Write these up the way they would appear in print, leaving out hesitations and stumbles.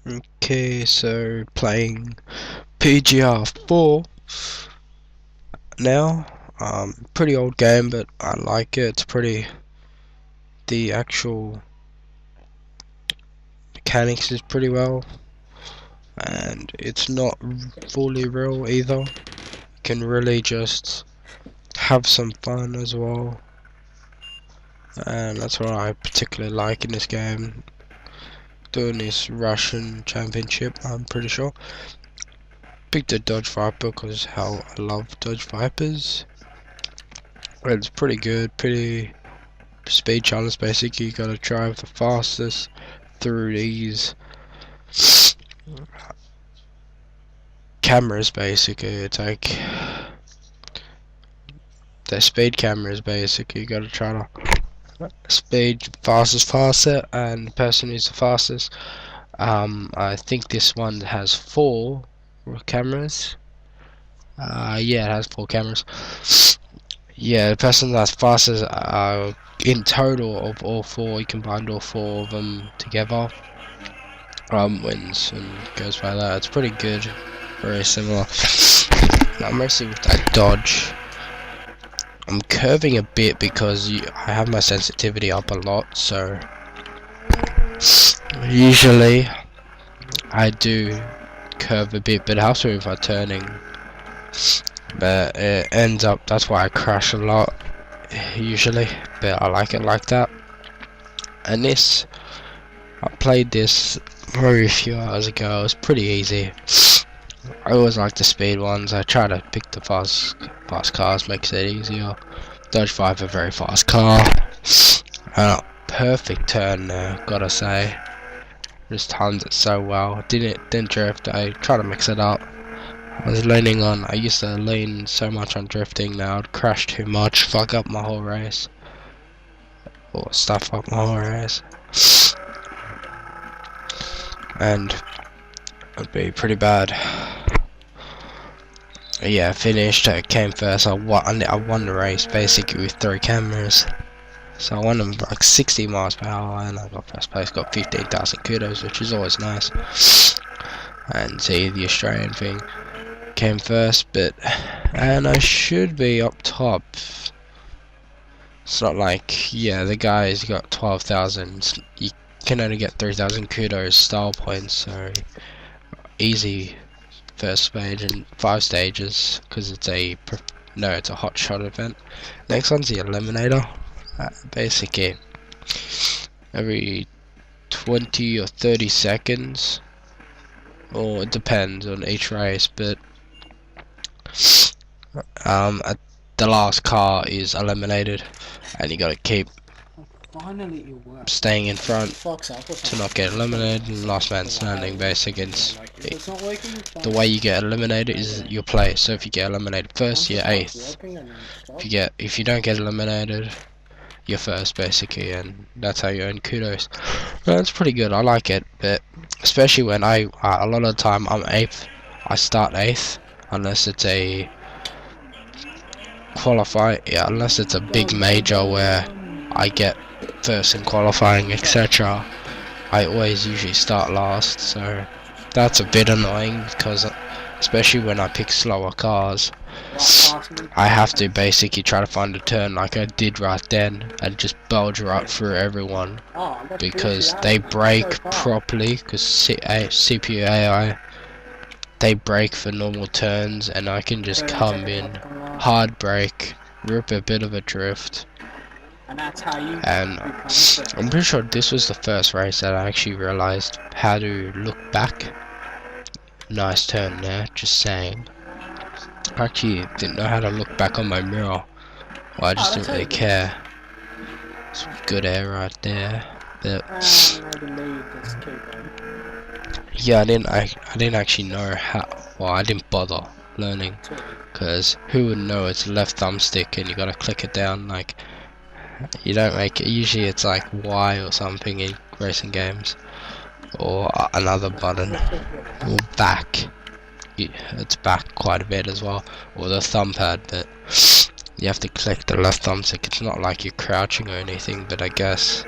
Okay, so playing PGR 4 now. Pretty old game, but I like it. It's pretty. The actual mechanics is pretty well, and it's not fully real either. You can really just have some fun as well, and that's what I particularly like in this game. Doing this Russian championship, I'm pretty sure. Picked the Dodge Viper because how I love Dodge Vipers. It's pretty good, pretty speed challenge. Basically, you gotta drive the fastest through these cameras. Basically, it's like the speed cameras. Basically, you gotta try to speed faster, and the person who's the fastest. I think this one has 4 cameras. Yeah, it has 4 cameras. Yeah, the person that's fastest, in total of all 4, you combine all 4 of them together, wins and goes by that. It's pretty good, very similar. Now, mostly with that dodge, I'm curving a bit because I have my sensitivity up a lot, so usually I do curve a bit, but it helps me with my turning. But it ends up, that's why I crash a lot usually, but I like it like that. And this, I played this very few hours ago. It was pretty easy. I always like the speed ones. I try to pick the fast cars, makes it easier. Dodge Viper, very fast car. Perfect turn there, gotta say. Just timed it so well. Didn't drift. I try to mix it up. I was leaning on, I used to lean so much on drifting. Now I'd crash too much, fuck up my whole race, or stuff up my whole race, and it'd be pretty bad. Yeah, I finished. I came first. I won the race basically with 3 cameras. So I won them like 60 miles per hour, and I got first place. Got 15,000 kudos, which is always nice. And see the Australian thing. Came first, and I should be up top. It's not like, yeah, the guy's got 12,000. You can only get 3,000 kudos style points, so easy first stage and 5 stages because it's a hot shot event. Next one's the eliminator. Basically, every 20 or 30 seconds, or it depends on each race, but the last car is eliminated, and you gotta keep staying in front to not get eliminated. And last man standing, basically, the way you get eliminated is your place. So if you get eliminated first, you're 8th. If you don't get eliminated, you're first, basically, and that's how you earn kudos. That's pretty good. I like it, but especially when a lot of the time I'm 8th. I start 8th unless it's a unless it's a big major where I get first in qualifying, etc. I always usually start last, so that's a bit annoying because especially when I pick slower cars, I have to basically try to find a turn like I did right then and just bulge right through everyone because they brake properly, because CPU AI, they brake for normal turns, and I can just come in, hard brake, rip a bit of a drift. And I'm pretty sure this was the first race that I actually realized how to look back. Nice turn there, just saying. I actually didn't know how to look back on my mirror. Well, I just didn't really care. Some good air right there. But yeah, I didn't actually know how. Well, I didn't bother learning, because who would know it's left thumbstick and you gotta click it down. Like, you don't make it. Usually it's like Y or something in racing games, or another button, or back. It's back quite a bit as well, or the thumb pad, but you have to click the left thumbstick. It's not like you're crouching or anything, but I guess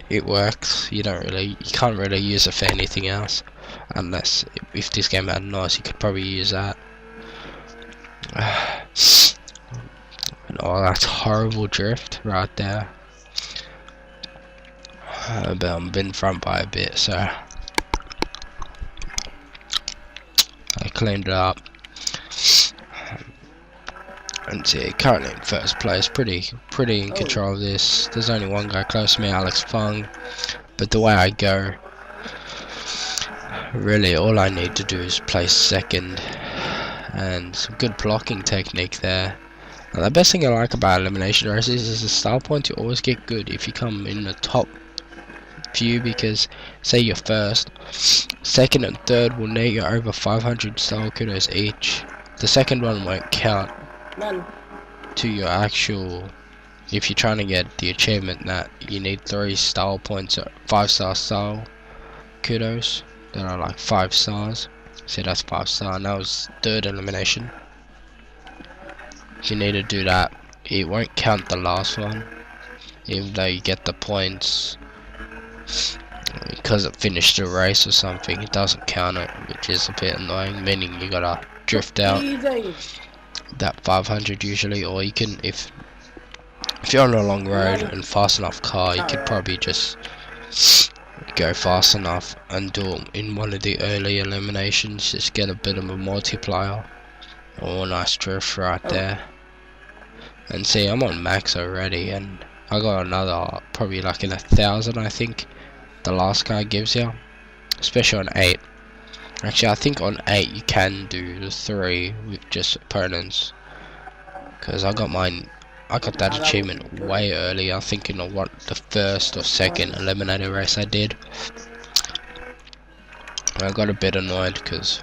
it works. You can't really use it for anything else, unless if this game had nice, you could probably use that. Oh, that's horrible drift right there. But I'm been front by a bit, so I cleaned it up. And see, currently in first place, pretty in control of this. There's only one guy close to me, Alex Fung. But the way I go, really all I need to do is place second, and some good blocking technique there. And the best thing I like about elimination races is the style points you always get good if you come in the top few, because say you're first, second and third will net you over 500 style kudos each. The second one won't count to your actual, if you're trying to get the achievement that you need 3 style points or 5-star style kudos that are like 5 stars. See, that's 5-star, and that was third elimination. If you need to do that, it won't count the last one, even though you get the points because it finished the race or something. It doesn't count it, which is a bit annoying, meaning you gotta drift out that 500 usually, or you can, if you're on a long road and fast enough car, you could probably just go fast enough and do it in one of the early eliminations, just get a bit of a multiplier. Oh, nice drift right there. And see, I'm on max already, and I got another probably like in 1,000, I think the last guy gives you, especially on 8. Actually, I think on 8 you can do the 3 with just opponents, because I got that achievement way early. I think in the first or second eliminator race I did. I got a bit annoyed because,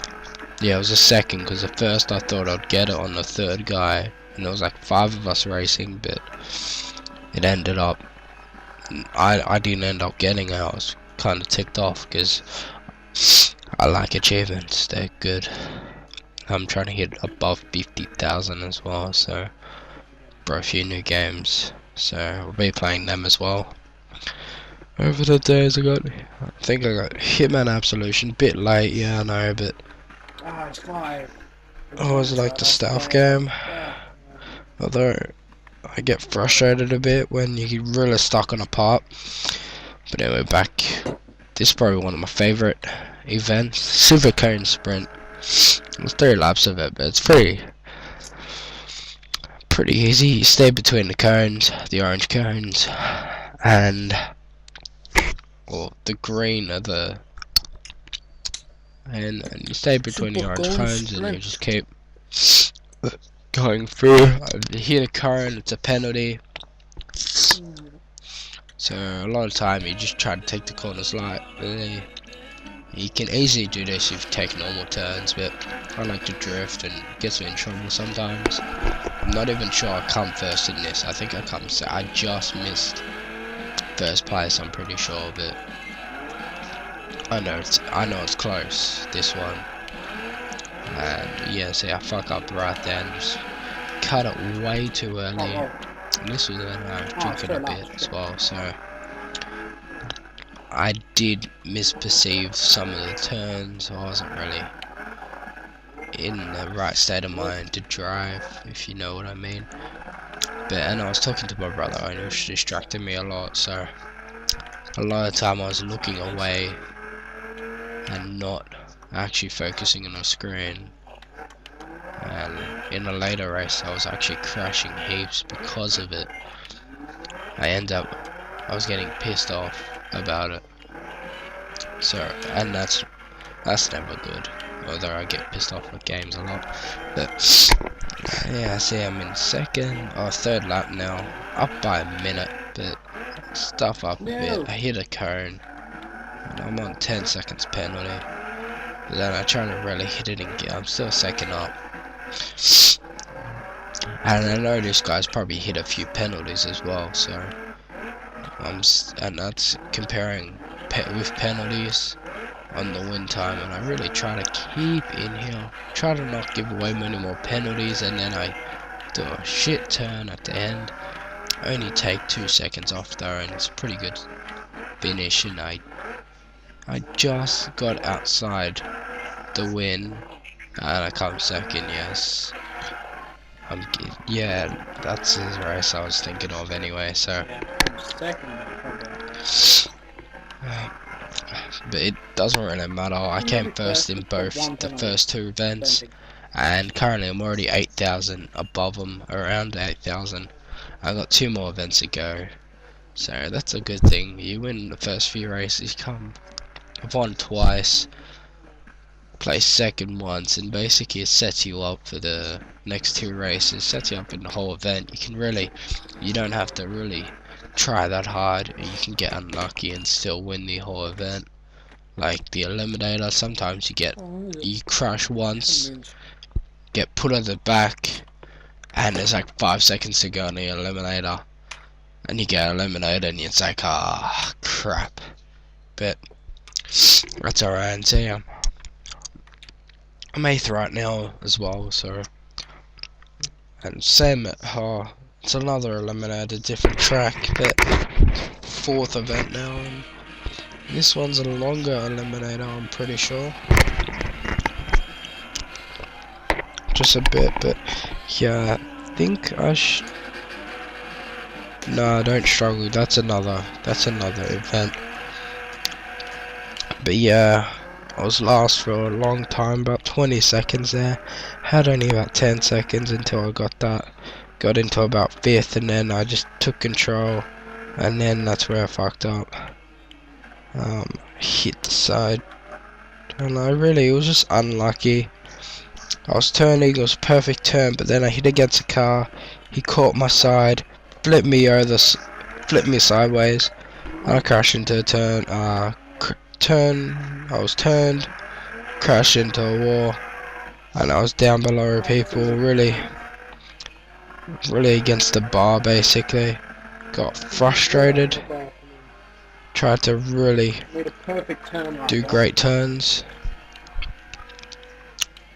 yeah, it was a second, because the first I thought I'd get it on the third guy, and there was like 5 of us racing, but it ended up, I didn't end up getting it. I was kind of ticked off because I like achievements, they're good. I'm trying to hit above 50,000 as well, so for a few new games, so we'll be playing them as well. Over the days I think I got Hitman Absolution, bit late, yeah I know, but I always like the stealth game, although I get frustrated a bit when you get really stuck on a part. But anyway, back, this is probably one of my favourite events, Silver Cone Sprint. There's 3 laps of it, but it's pretty easy. You stay between the cones, the orange cones, and the green are the, and you stay between the orange cones, and you just keep going through. You hit a cone, it's a penalty. So a lot of time you just try to take the corners light. Really, you can easily do this if you take normal turns, but I like to drift and it gets me in trouble sometimes. I'm not even sure I come first in this. I think I just missed first place, I'm pretty sure, but I know it's close, this one. And yeah, see, I fuck up right there and just cut it way too early. And this was when I was drinking a bit as well, so I did misperceive some of the turns. I wasn't really in the right state of mind to drive, if you know what I mean. And I was talking to my brother and he was distracting me a lot, so a lot of the time I was looking away and not actually focusing on the screen. And in a later race I was actually crashing heaps because of it. I was getting pissed off about it. So, and that's never good. Although I get pissed off with games a lot. But yeah, see, I'm in third lap now, up by a minute, but stuff up a bit. I hit a cone and I'm on 10 seconds penalty. But then I try to really hit it and I'm still second up. And I know this guy's probably hit a few penalties as well, so and that's comparing with penalties on the win time, and I really try to keep in here, try to not give away many more penalties, and then I do a shit turn at the end. I only take 2 seconds off though, and it's pretty good finish, and I just got outside the win, and I come second. Yes, yeah, that's the race I was thinking of anyway. So, but it doesn't really matter. I came first in both the first two events, and currently I'm already 8,000 above them, around 8,000. I got 2 more events to go, so that's a good thing. You win the first few races, I've won twice, placed second once, and basically it sets you up for the next 2 races, sets you up in the whole event. You don't have to really try that hard. You can get unlucky and still win the whole event. Like the eliminator, sometimes you crash once, get put at the back, and there's like 5 seconds to go in the eliminator, and you get eliminated, and it's like, ah, crap. But that's alright. And see, I'm 8th right now as well, so. And same at it's another eliminator, different track, but 4th event now, and this one's a longer eliminator, I'm pretty sure. Just a bit, but yeah, I think no, don't struggle, that's another event. But yeah, I was last for a long time, about 20 seconds there. Had only about 10 seconds until I got into about 5th, and then I just took control, and then that's where I fucked up. Hit the side, and it was just unlucky. I was turning, it was a perfect turn, but then I hit against a car. He caught my side, flipped me sideways, and I crashed into a turn. I was turned, crashed into a wall, and I was down below people, really against the bar basically. Got frustrated, tried to really do great turns,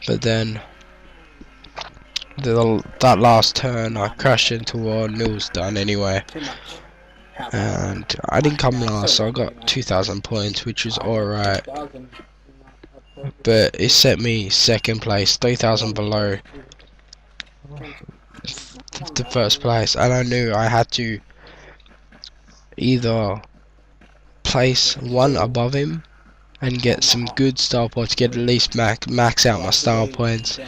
but then that last turn I crashed into a wall and it was done anyway. And I didn't come last, so I got 2,000 points, which was alright, but it set me 2nd place, 3,000 below the 1st place, and I knew I had to either place 1 above him and get some good star points, get at least max out my star points,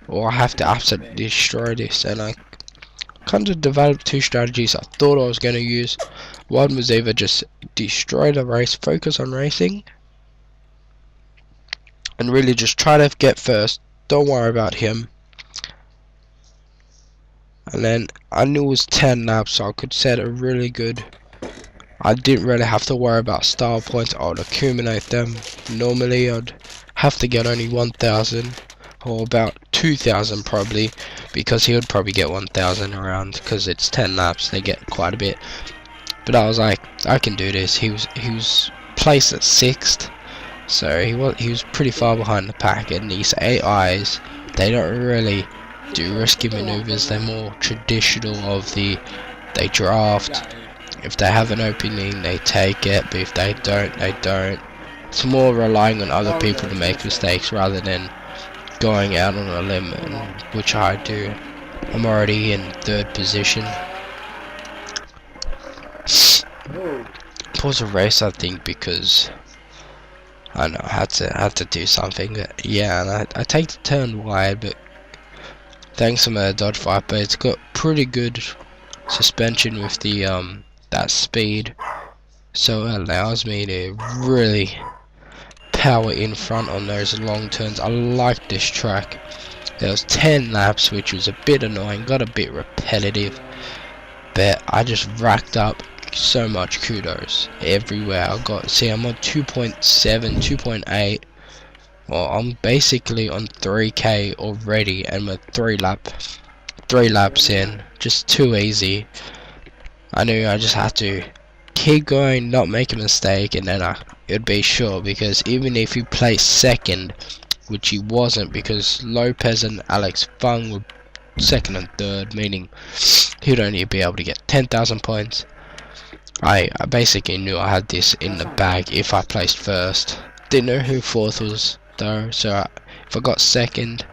or I have to absolutely destroy this. And I kind of developed 2 strategies I thought I was going to use. One was either just destroy the race, focus on racing, and really just try to get first, don't worry about him. And then I knew it was 10 laps, so I could set a really good, I didn't really have to worry about star points. I would accumulate them. Normally I'd have to get only 1,000 or about 2,000 probably, because he would probably get 1,000 around, because it's 10 laps, they get quite a bit. But I was like, I can do this. He was placed at 6th, so he was pretty far behind the pack. And these AIs, they don't really do risky maneuvers. They're more traditional of they draft. If they have an opening, they take it, but if they don't, they don't. It's more relying on other people to make mistakes rather than going out on a limb, which I do. I'm already in 3rd position. Pause a race, I think, because I don't know, I had to do something. But yeah, and I take the turn wide, but thanks to my Dodge Viper, it's got pretty good suspension with the that speed, so it allows me to really power in front on those long turns. I like this track. There was 10 laps, which was a bit annoying, got a bit repetitive, but I just racked up so much kudos everywhere. I'm on 2.7, 2.8. Well, I'm basically on 3k already, and we're 3 laps in, just too easy. I knew I just had to keep going, not make a mistake, and then it'd be sure, because even if he placed 2nd, which he wasn't, because Lopez and Alex Fung were 2nd and 3rd, meaning he'd only be able to get 10,000 points. I basically knew I had this in the bag if I placed first. Didn't know who fourth was though, so if I got second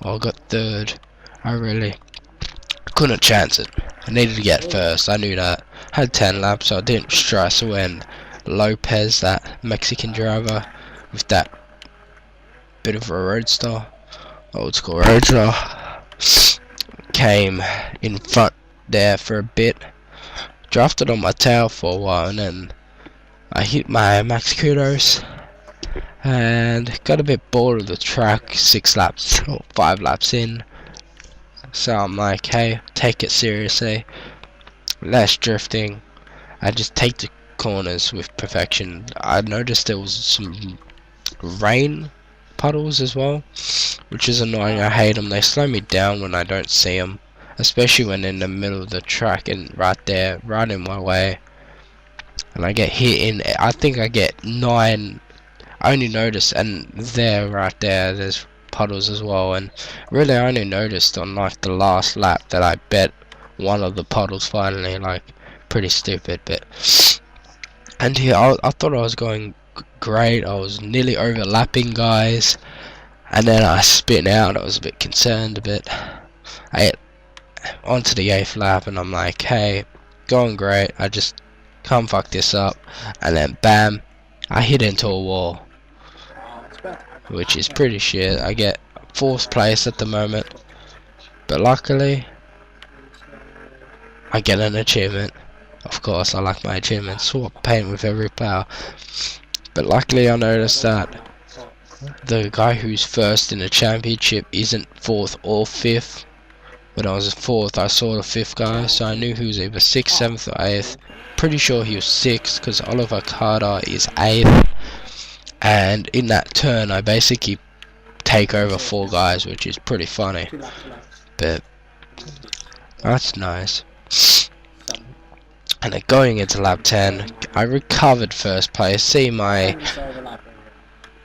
or I got third, I really couldn't chance it. I needed to get first, I knew that. Had 10 laps, so I didn't stress when Lopez, that Mexican driver, with that bit of a roadster, old school roadster, came in front there for a bit. Drafted on my tail for a while, and then I hit my max kudos and got a bit bored of the track 6 laps or 5 laps in. So I'm like, hey, take it seriously, less drifting, I just take the corners with perfection. I noticed there was some rain puddles as well, which is annoying. I hate them. They slow me down when I don't see them, especially when in the middle of the track and right there, right in my way, and I get hit in. I think I get 9. I only noticed, and there, right there, there's puddles as well. And really, I only noticed on like the last lap that I bet one of the puddles finally. Like, pretty stupid, but. And here, I thought I was going great. I was nearly overlapping guys, and then I spit out. I was a bit concerned, but I hit onto the 8th lap, and I'm like, hey, going great. I just can't fuck this up. And then bam, I hit into a wall, which is pretty shit. I get 4th place at the moment, but luckily I get an achievement. Of course, I like my achievements. Swap paint with every power. But luckily, I noticed that the guy who's first in the championship isn't 4th or 5th. When I was 4th, I saw the 5th guy, so I knew he was either 6th, 7th, or 8th. Pretty sure he was 6th, because Oliver Carter is 8th. And in that turn, I basically take over 4 guys, which is pretty funny. But that's nice. And then going into lap 10, I recovered 1st place. See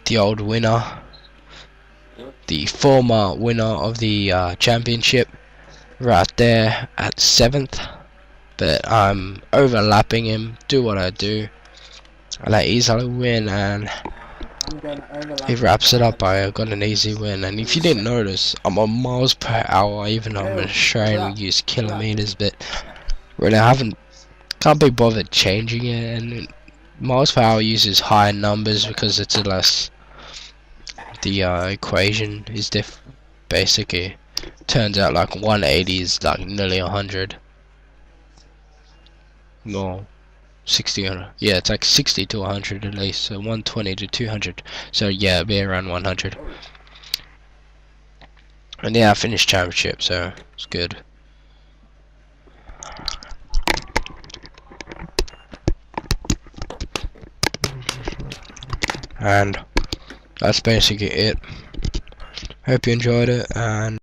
the old winner, the former winner of the championship, right there at 7th. But I'm overlapping him, do what I do, and I easily win, and he wraps it up. I got an easy win. And if you didn't notice, I'm on miles per hour, even though I'm Australian, we use kilometers, but really I can't be bothered changing it. And miles per hour uses higher numbers because it's less, the equation is basically turns out like 180 is like nearly 100. No, 60, yeah, it's like 60 to 100 at least, so 120 to 200, so yeah, it'll be around 100. And yeah, I finished championship, so it's good. And that's basically it. Hope you enjoyed it, and